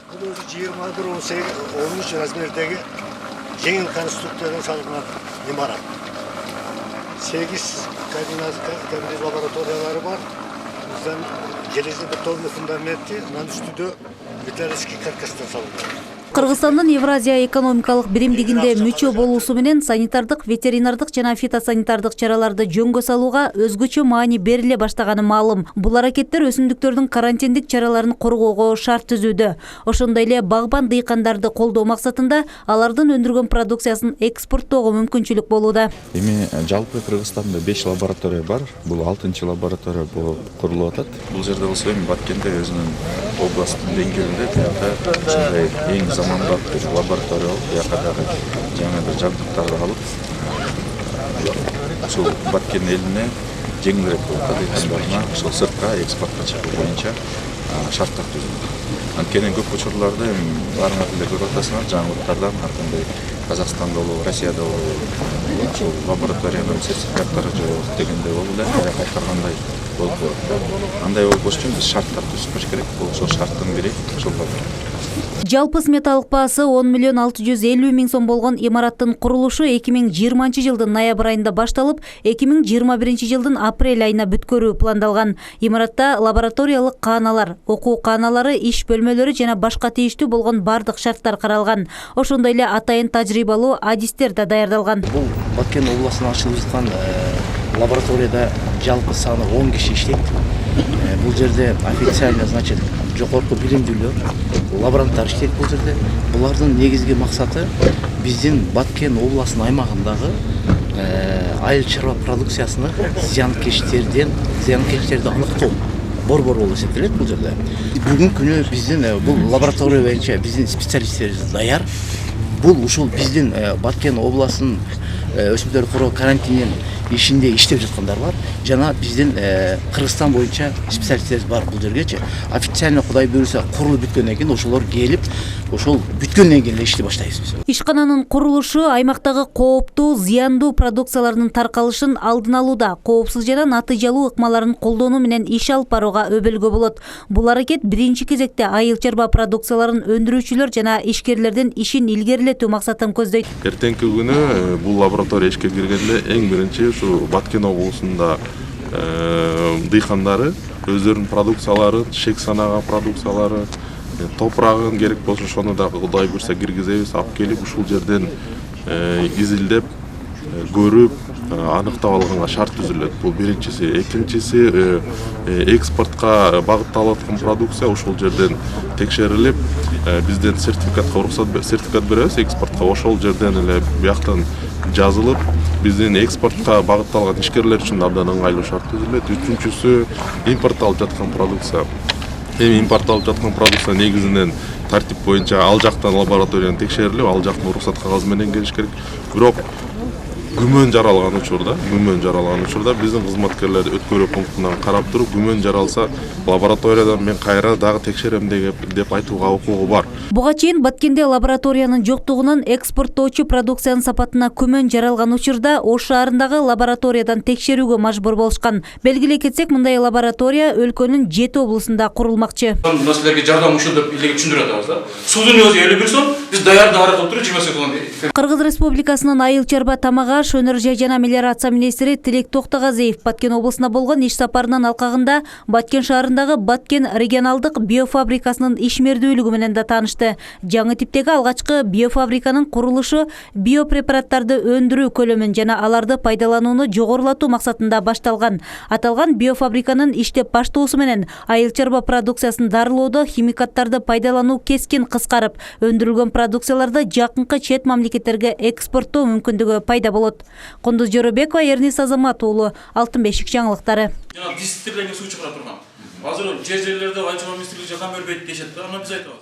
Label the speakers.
Speaker 1: Бұл өзі 21-13 размердегі жеңіл конструкциядан салынған имарат. 8 кабинет лабораториялары бар. Bizden железный бетонный фундаменті, оның үстіде металлический каркастан салынған.
Speaker 2: Кыргызстандын Евразия экономикалык биримдигинде мүчө болуусу менен санитардык, ветеринардык жана фитосанитардык чараларды жөнгө салууга өзгөчө маани бериле баштаганы маалым. Бул аракеттер өсүмдүктөрдүн карантиндик чараларын коргоого шарт түзүүдө. Ошондой эле багбан дыйкандарды колдоо максатында алардын өндүргөн продукциясын экспорттоого мүмкүнчүлүк болууда.
Speaker 3: Эми жалпы Кыргызстанда 5 лаборатория бар. Бул 6-чы лаборатория болуп курулуп атат. Бул жерде болсо эми Баткенде өзүнүн областтын деңгээлинде ушундай эң заманбап лаборатория болуп, якадагы жаңы бир жабдыктарды алып, ушул Баткен элине жеңилирээк болуп, дыйкандарына ошол сыртка экспортко чыгуу боюнча шарттар түзүлдү. Анткени көп учурларда баарыңар деле көрүп атасыңар, жаңылыктардан ар кандай Казакстанда болобу, Россияда болобу, ошол лабораториянын сертификаттары жок дегенде болуп эле кайткаргандай болуп калат. Андай болбош үчүн биз шарттар түзүшүбүз керек. Бул ошол шарттын бири ошол лаборатория.
Speaker 2: Жалпы сметалык баасы 10 миллион 650 миң сом болгон имараттын курулушу 2020 жылдын ноябрь айында башталып, 2021 жылдын апрель айына бүткөрүү пландалган. Имаратта лабораториялык кааналар, окуу кааналары, иш бөлмөлөрү жана башка тийиштүү болгон бардык шарттар каралган. Ошондой эле атайын тажрыйбалуу адистер да даярдалган.
Speaker 4: Бул Баткен областында ачылып жаткан лабораторияда жалпы саны 10 киши иштейт. Бул жерде официально, значит, жогорку билимдүүлөр, лаборанттар иштейт бул жерде. Булардын негизги максаты биздин Баткен областынын аймагындагы айыл чарба продукциясыны зыянкечтерди аныктоо. Борбор болуп эсептелет бул жерде. Бүгүнкү күнү биздин бул лаборатория боюнча биздин специалисттерибиз даяр. Бул ушул биздин Баткен областынын өсүмдүктөр коргоо карантинин ишинде иштеп жаткандар бар. Жана биздин Кыргызстан боюнча специалисттерибиз бар бул жергечи. Официально Кудай буйруса курулуп бүткөндөн кийин ошолор келип, ошол бүткөндөн кийин эле иштей баштайбыз биз.
Speaker 2: Ишкананын курулушу аймактагы кооптуу, зыяндуу продукциялардын таркалышын алдын алууда, коопсуз жана натыйжалуу ыкмаларын колдонуу менен иш алып барууга өбөлгө болот. Бул аракет биринчи кезекте айыл чарба продукцияларын өндүрүүчүлөр жана ишкерлердин ишин илгерилетүү максатын көздөйт.
Speaker 5: Эртеңки күнү бул лаборатория ишке киргенде эң биринчи Баткен облусунда дыйкандары өздөрүнүн продукцияларын, шек санаган продукциялары, топурагын керек болсо ошону да Кудай буйруса киргизебиз, алып келип ушул жерден изилдеп, көрүп, аныктап алганга шарт түзүлөт. Бул биринчиси. Экинчиси экспортко багытталып аткан продукция ушул жерден текшерилип, бизден сертификат беребиз экспортко. Ошол жерден эле бияктан жазылып, биздин экспортко багытталган ишкерлер үчүн абдан ыңгайлуу шарт түзүлөт. Үчүнчүсү импортталып жаткан продукция. Эми импортталып жаткан продукция негизинен тартип боюнча ал жактан лабораторияны текшерилип, ал жактын уруксат кагазы менен келиш керек. Бирок күмөн жаралган учурда биздин кызматкерлер өткөрүү пунктунан карап туруп, күмөн жаралса лабораториядан мен кайра дагы текшерем деп айтууга укугу бар.
Speaker 2: Буга чейин Баткенде лабораториянын жоктугунан экспорттоочу продукциянын сапатына күмөн жаралган учурда Ош шаарындагы лабораториядан текшерүүгө мажбур болушкан. Белгилей кетсек, мындай лаборатория өлкөнүн 7 облусунда курулмакчы.
Speaker 6: Мына силерге жардам ушул деп илеги түшүндүрүп атабыз да. Судун өзү 51 сом, биз даярдык аракет кылып 20 сом берет.
Speaker 2: Кыргыз Республикасынын айыл чарба тамак өнөр жай жана мелиорация министри Тилек Токтогазиев Баткен облусуна болгон иш сапарынын алкагында Баткен шаарындагы Баткен регионалдык биофабрикасынын ишмердүүлүгү менен да таанышты. Жаңы типтеги алгачкы биофабриканын курулушу биопрепараттарды өндүрүү көлөмүн жана аларды пайдаланууну жогорулатуу максатында башталган. Аталган биофабриканын иштеп баштоосу менен айыл чарба продукциясын дарылоодо химикаттарды пайдалануу кескин кыскарып, өндүрүлгөн продукцияларды жакынкы чет мамлекеттерге экспорттоо мүмкүндүгү пайда болот. Кундуз Жоробекова, Эрнис Азамат уулу, Алтын бешик жаңылыктары.
Speaker 6: Жана дистрибьюторден суу чыгара турган. Азыр жерлерде айыл чарба министрлиги жардам бербейт дешет да, аны биз айтабыз.